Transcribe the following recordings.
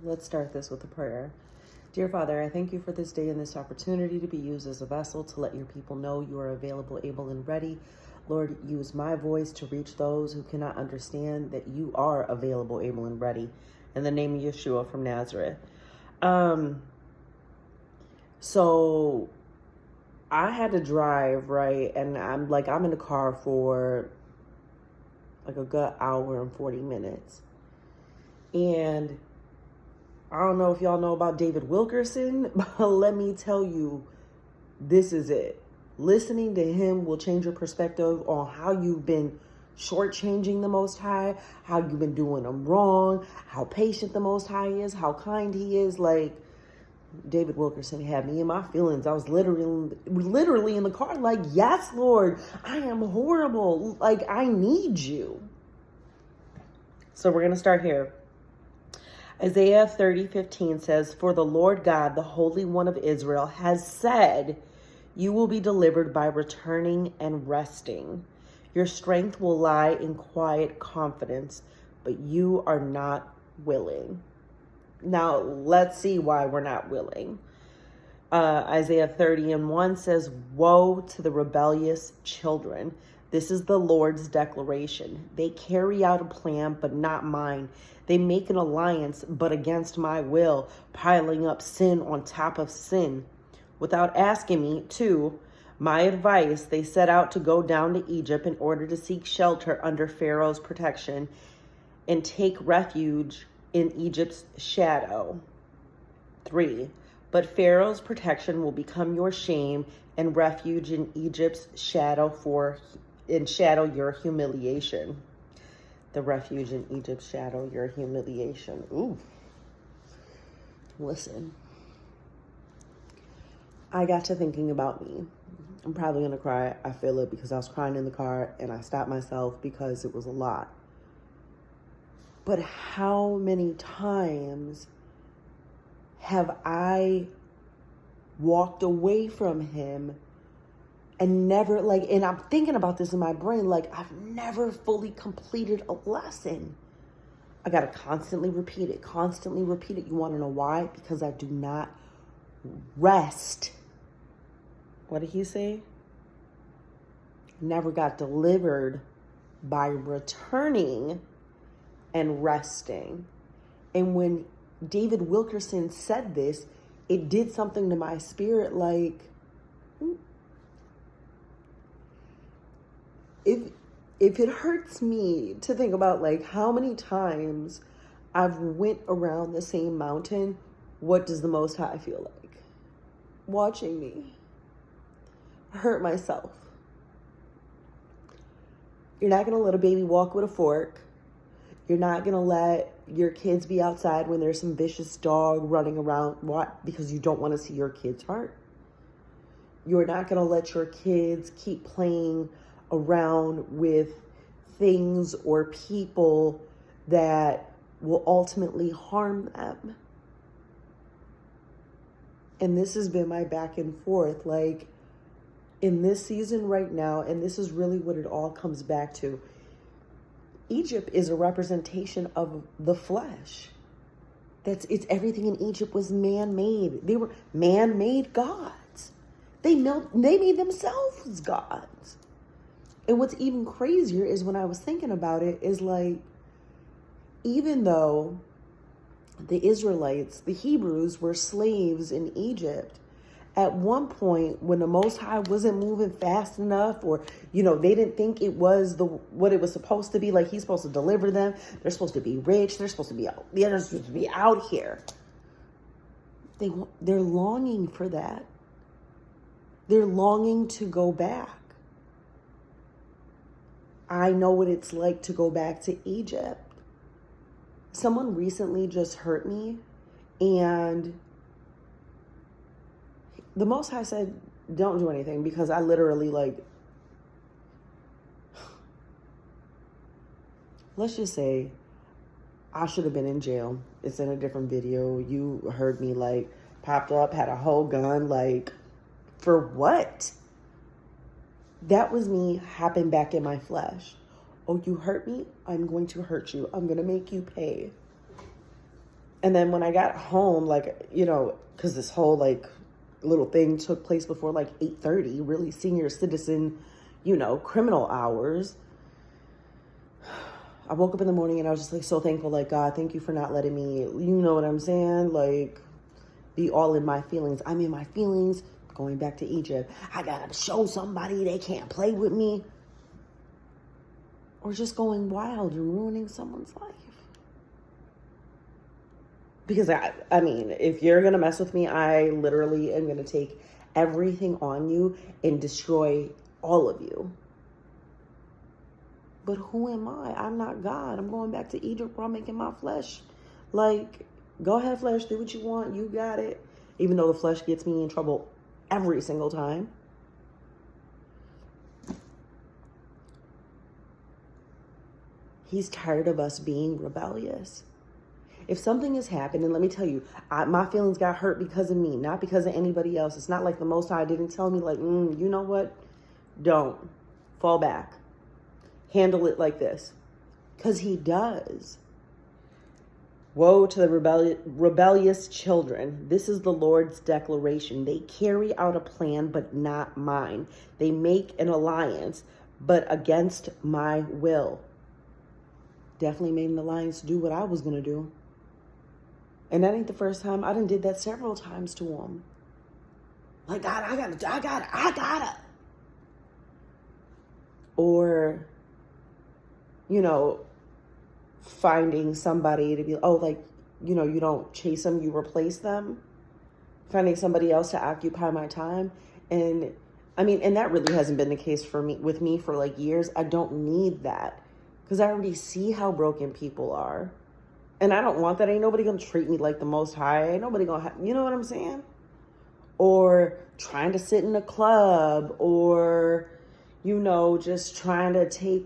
Let's start this with a prayer. Dear Father, I thank you for this day and this opportunity to be used as a vessel to let your people know you are available, able, and ready. Lord, use my voice to reach those who cannot understand that you are available, able, and ready. In the name of Yeshua from Nazareth. So I had to drive, right? And I'm in the car for like a good hour and 40 minutes. And I don't know if y'all know about David Wilkerson, but let me tell you, this is it. Listening to him will change your perspective on how you've been shortchanging the Most High, how you've been doing him wrong, how patient the Most High is, how kind he is. Like, David Wilkerson had me in my feelings. I was literally in the car like, yes, Lord, I am horrible. Like, I need you. So we're going to start here. Isaiah 30:15 says, "For the Lord God, the Holy One of Israel, has said, you will be delivered by returning and resting. Your strength will lie in quiet confidence, but you are not willing." Now, let's see why we're not willing. Isaiah 30:1 says, "Woe to the rebellious children. This is the Lord's declaration. They carry out a plan, but not mine. They make an alliance, but against my will, piling up sin on top of sin. Without asking me to, my advice, they set out to go down to Egypt in order to seek shelter under Pharaoh's protection and take refuge in Egypt's shadow." 3. But Pharaoh's protection will become your shame, and refuge in Egypt's shadow your humiliation. The refuge in Egypt's shadow, your humiliation. Ooh. Listen. I got to thinking about me. I'm probably going to cry. I feel it because I was crying in the car and I stopped myself because it was a lot. But how many times have I walked away from him and never, and I'm thinking about this in my brain, I've never fully completed a lesson. I got to constantly repeat it. You want to know why? Because I do not rest. What did he say? Never got delivered by returning and resting. And when David Wilkerson said this, it did something to my spirit. If it hurts me to think about how many times I've went around the same mountain, what does the Most High feel like? Watching me hurt myself. You're not going to let a baby walk with a fork. You're not going to let your kids be outside when there's some vicious dog running around because you don't want to see your kids hurt. You're not going to let your kids keep playing around with things or people that will ultimately harm them. And this has been my back and forth. In this season right now, and this is really what it all comes back to, Egypt is a representation of the flesh. It's everything in Egypt was man-made. They were man-made gods. They made themselves gods. And what's even crazier is when I was thinking about it is even though the Israelites, the Hebrews, were slaves in Egypt, at one point when the Most High wasn't moving fast enough, or, they didn't think it was what it was supposed to be, he's supposed to deliver them. They're supposed to be rich. They're supposed to be out here. They're longing for that. They're longing to go back. I know what it's like to go back to Egypt. Someone recently just hurt me, and the Most High said, don't do anything, because I literally let's just say I should have been in jail. It's in a different video. You heard me popped up, had a whole gun, for what? That was me hopping back in my flesh. Oh, you hurt me? I'm going to hurt you. I'm going to make you pay. And then when I got home, like, you know, because this whole like little thing took place before like 8:30, really senior citizen, you know, criminal hours. I woke up in the morning and I was just like so thankful, like, God, thank you for not letting me, you know what I'm saying? Like, be all in my feelings. I'm in my feelings. Going back to Egypt. I gotta show somebody they can't play with me. Or just going wild and ruining someone's life. Because I mean, if you're gonna mess with me, I literally am gonna take everything on you and destroy all of you. But who am I? I'm not God. I'm going back to Egypt where I'm making my flesh. Like, go ahead, flesh, do what you want. You got it. Even though the flesh gets me in trouble every single time. He's tired of us being rebellious. If something has happened, and let me tell you, my feelings got hurt because of me, not because of anybody else. It's not like the Most High didn't tell me, like, you know what? Don't. Fall back. Handle it like this. Because he does. Woe to the rebellious children. This is the Lord's declaration. They carry out a plan, but not mine. They make an alliance, but against my will. Definitely made an alliance to do what I was going to do. And that ain't the first time. I done did that several times to him. Like, God, I gotta. Or, you know, finding somebody to be, oh, like, you know, you don't chase them, you replace them. Finding somebody else to occupy my time. And I mean, and that really hasn't been the case with me for like years. I don't need that because I already see how broken people are. And I don't want that. Ain't nobody gonna treat me like the Most High. Ain't nobody gonna you know what I'm saying? Or trying to sit in a club, or, you know, just trying to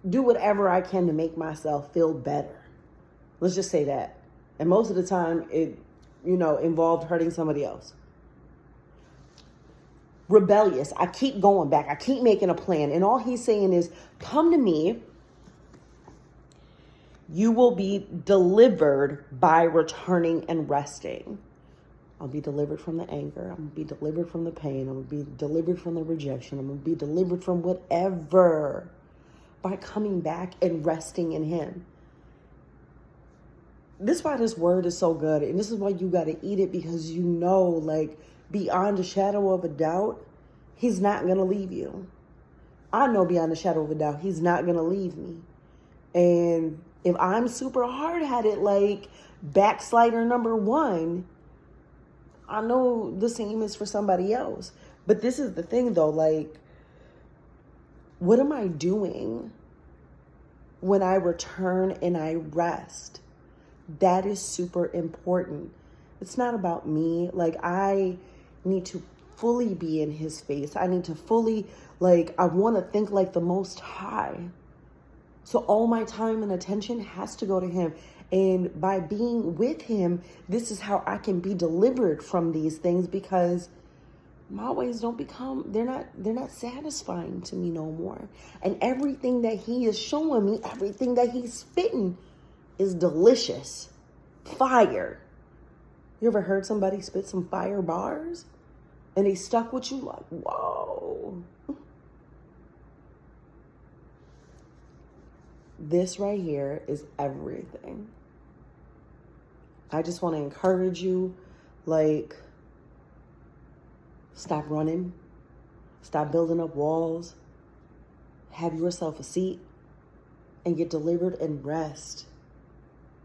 do whatever I can to make myself feel better. Let's just say that. And most of the time it, you know, involved hurting somebody else. Rebellious. I keep going back. I keep making a plan. And all he's saying is, come to me. You will be delivered by returning and resting. I'll be delivered from the anger. I'm going to be delivered from the pain. I'm going to be delivered from the rejection. I'm going to be delivered from whatever by coming back and resting in him. This is why this word is so good. And this is why you got to eat it, because you know, like, beyond a shadow of a doubt, he's not going to leave you. I know beyond a shadow of a doubt, he's not going to leave me. And if I'm super hard-headed, like backslider number 1, I know the same is for somebody else. But this is the thing, though, like, what am I doing when I return and I rest? That is super important. It's not about me. Like, I need to fully be in his face. I need to fully, like, I want to think like the Most High. So all my time and attention has to go to him. And by being with him, this is how I can be delivered from these things, because my ways they're not satisfying to me no more. And everything that he is showing me, everything that he's spitting is delicious. Fire. You ever heard somebody spit some fire bars and they stuck with you? Like, whoa. This right here is everything. I just want to encourage you, like, stop running, stop building up walls, have yourself a seat, and get delivered and rest.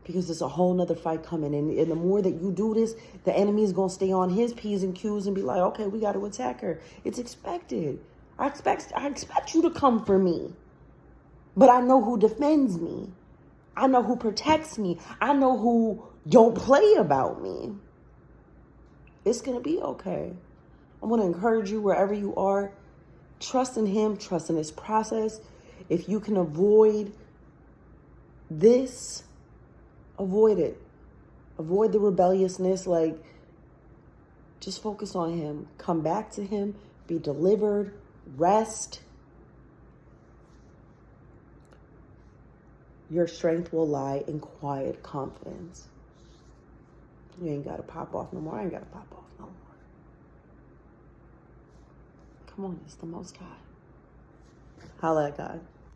Because there's a whole nother fight coming. And the more that you do this, the enemy is going to stay on his P's and Q's and be like, okay, we got to attack her. It's expected. I expect you to come for me. But I know who defends me. I know who protects me. I know who don't play about me. It's going to be okay. I want to encourage you wherever you are. Trust in him. Trust in his process. If you can avoid this, avoid it. Avoid the rebelliousness. Like, just focus on him. Come back to him. Be delivered. Rest. Your strength will lie in quiet confidence. You ain't got to pop off no more. I ain't got to pop off no more. Come on, it's the Most High. Holla at God.